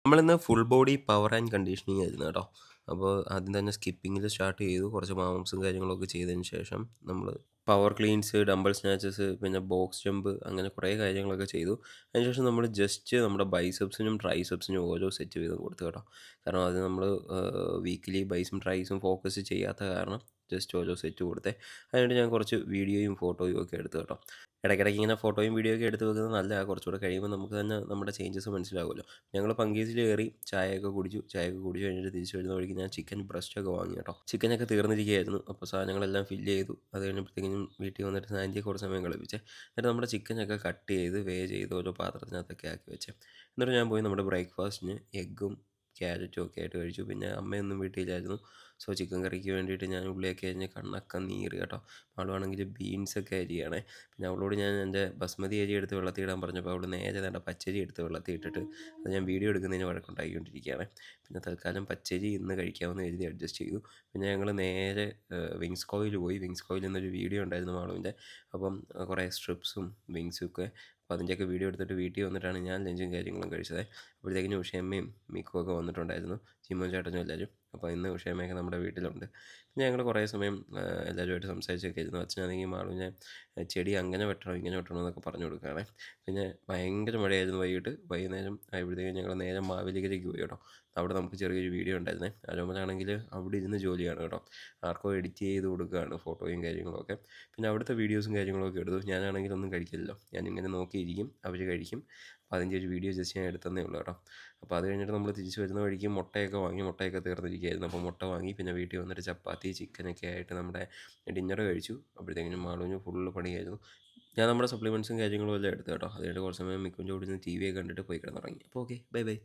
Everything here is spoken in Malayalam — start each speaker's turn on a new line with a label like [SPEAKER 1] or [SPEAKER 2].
[SPEAKER 1] നമ്മളിന്ന് full body power and conditioning ആയിരുന്നു കേട്ടോ. അപ്പോൾ ആദ്യം തന്നെ സ്കിപ്പിങ്ങിൽ സ്റ്റാർട്ട് ചെയ്തു. കുറച്ച് വാർമപ്സും കാര്യങ്ങളൊക്കെ ചെയ്തതിന് ശേഷം നമ്മൾ പവർ ക്ലീൻസ്, ഡംബിൾ സ്നാച്ചസ്, പിന്നെ ബോക്സ് ജമ്പ് അങ്ങനെ കുറേ കാര്യങ്ങളൊക്കെ ചെയ്തു. അതിനുശേഷം നമ്മൾ ജസ്റ്റ് നമ്മുടെ ബൈസെപ്സിനും ട്രൈസെപ്സിനും ഓരോ സെറ്റ് വീതം കൊടുത്തു കേട്ടോ. കാരണം അത് നമ്മൾ വീക്കിലി ബൈസും ട്രൈസും ഫോക്കസ് ചെയ്യാത്ത കാരണം ജസ്റ്റ് ഓരോ സെറ്റ് കൊടുത്തേ. അതിനായിട്ട് ഞാൻ കുറച്ച് വീഡിയോയും ഫോട്ടോയും ഒക്കെ എടുത്തു കേട്ടോ. ഇടയ്ക്കിടയ്ക്ക് ഇങ്ങനെ ഫോട്ടോയും വീഡിയോ ഒക്കെ എടുത്ത് വെക്കുന്നത് നല്ലതാണ്. കുറച്ചുകൂടെ കഴിയുമ്പോൾ നമുക്ക് തന്നെ നമ്മുടെ ചേഞ്ചസ് മനസ്സിലാവുമല്ലോ. ഞങ്ങൾ പങ്കീസിൽ കയറി ചായയൊക്കെ കുടിച്ച് കഴിഞ്ഞിട്ട് തിരിച്ച് വരുന്ന വഴിക്ക് ഞാൻ ചിക്കൻ ബ്രസ്റ്റൊക്കെ വാങ്ങി കേട്ടോ. ചിക്കനൊക്കെ തീർന്നിരിക്കുകയായിരുന്നു. അപ്പോൾ സാധനങ്ങളെല്ലാം ഫില്ല് ചെയ്തു. അത് കഴിഞ്ഞപ്പോഴത്തേക്കും വീട്ടിൽ വന്നിട്ട് സാൻഡിയെ കുറച്ച് സമയം കളിപ്പിച്ചേ. എന്നിട്ട് നമ്മുടെ ചിക്കനൊക്കെ കട്ട് ചെയ്ത് ചെയ്ത് ഓരോ പാത്രത്തിനകത്തൊക്കെ ആക്കി വെച്ചേ. എന്നിട്ട് ഞാൻ പോയി നമ്മുടെ ബ്രേക്ക്ഫാസ്റ്റിന് എഗ്ഗും ക്യാരറ്റും ഒക്കെ ആയിട്ട് കഴിച്ചു. പിന്നെ അമ്മയൊന്നും വീട്ടിലായിരുന്നു. സോ ചിക്കൻ കറിക്ക് വേണ്ടിയിട്ട് ഞാൻ ഉള്ളിയൊക്കെ അരിഞ്ഞ് കണ്ണൊക്കെ നീറി കേട്ടോ. അവളാണെങ്കിൽ ബീൻസൊക്കെ അരിയാണ്. പിന്നെ അവളോട് ഞാൻ എൻ്റെ ബസ്മതി അരി എടുത്ത് വെള്ളത്തിൽ ഇടാൻ പറഞ്ഞപ്പോൾ അവൾ നേരെ വേണ്ട പച്ചരി എടുത്ത് വെള്ളത്തിൽ ഇട്ടിട്ട് അത് ഞാൻ വീഡിയോ എടുക്കുന്നതിന് വഴക്കുണ്ടാക്കിക്കൊണ്ടിരിക്കുകയാണ്. പിന്നെ തൽക്കാലം പച്ചരി ഇന്ന് കഴിക്കാമെന്ന് എഴുതി അഡ്ജസ്റ്റ് ചെയ്തു. പിന്നെ ഞങ്ങൾ നേരെ വിങ്സ് കോയിൽ പോയി. വിങ്സ് കോയിൽ നിന്നൊരു വീഡിയോ ഉണ്ടായിരുന്നു മാളുവിൻ്റെ. അപ്പം കുറേ സ്ട്രിപ്സും വിങ്സും ഒക്കെ, അപ്പോൾ അതിൻ്റെയൊക്കെ വീഡിയോ എടുത്തിട്ട് വീട്ടിൽ വന്നിട്ടാണ് ഞാൻ ലഞ്ചും കാര്യങ്ങളും കഴിച്ചത്. അപ്പോഴത്തേക്കിനും ഉഷയമ്മയും മിക്കും ഒക്കെ വന്നിട്ടുണ്ടായിരുന്നു, ചിമ്മോൻ ചേട്ടനും എല്ലാവരും. അപ്പോൾ ഇന്ന് ഉഷയമ്മയൊക്കെ നമ്മുടെ വീട്ടിലുണ്ട്. പിന്നെ ഞങ്ങൾ കുറേ സമയം എല്ലാവരുമായിട്ട് സംസാരിച്ചൊക്കെ ഇരുന്നു. അച്ഛനാണെങ്കിൽ മാളുവിനെ ചെടി അങ്ങനെ വെട്ടണം ഇങ്ങനെ വെട്ടണം എന്നൊക്കെ പറഞ്ഞു കൊടുക്കുകയാണ്. പിന്നെ ഭയങ്കര മഴയായിരുന്നു വൈകുന്നേരം ആയപ്പോഴത്തേക്കും ഞങ്ങൾ നേരെ മാവേലിക്കരയ്ക്ക് പോയി കേട്ടോ. അവിടെ നമുക്ക് ചെറിയൊരു വീഡിയോ ഉണ്ടായിരുന്നേ. അരോമലാണെങ്കിൽ അവിടെ ഇരുന്ന് ജോലിയാണ് കേട്ടോ. ആർക്കോ എഡിറ്റ് ചെയ്ത് കൊടുക്കുകയാണ് ഫോട്ടോയും കാര്യങ്ങളൊക്കെ. പിന്നെ അവിടുത്തെ വീഡിയോസും കാര്യങ്ങളൊക്കെ എടുത്തു. ഞാനാണെങ്കിൽ ഒന്നും കഴിക്കില്ലല്ലോ, ഞാനിങ്ങനെ നോക്കിയിരിക്കും, അവർ കഴിക്കും. അപ്പോൾ അതിൻ്റെ ഒരു വീഡിയോ ജസ്റ്റ് ഞാൻ എടുത്തതേ ഉള്ളൂ കേട്ടോ. അപ്പോൾ അത് കഴിഞ്ഞിട്ട് നമ്മൾ തിരിച്ച് വരുന്ന വഴിക്ക് മുട്ടയൊക്കെ തീർന്നിരിക്കുകയായിരുന്നു. അപ്പോൾ മുട്ട വാങ്ങി പിന്നെ വീട്ടിൽ വന്നിട്ട് ചപ്പാത്തി ചിക്കനൊക്കെ ആയിട്ട് നമ്മുടെ ഡിന്നർ കഴിച്ചു. അപ്പോഴത്തേക്കിനും മാളുവിന് ഫുള്ള് പണിയായിരുന്നു. ഞാൻ നമ്മുടെ സപ്ലിമെൻറ്റ്സും കാര്യങ്ങളും എല്ലാം എടുത്തു കേട്ടോ. അതുകഴിഞ്ഞിട്ട് കുറച്ച് സമയം മിക്കുൻ്റെ കൂടെ നിന്ന് ടി വി ഒക്കെ കണ്ടിട്ട് പോയി കിടന്നുറങ്ങി. അപ്പോൾ ഓക്കെ, ബൈ ബൈ.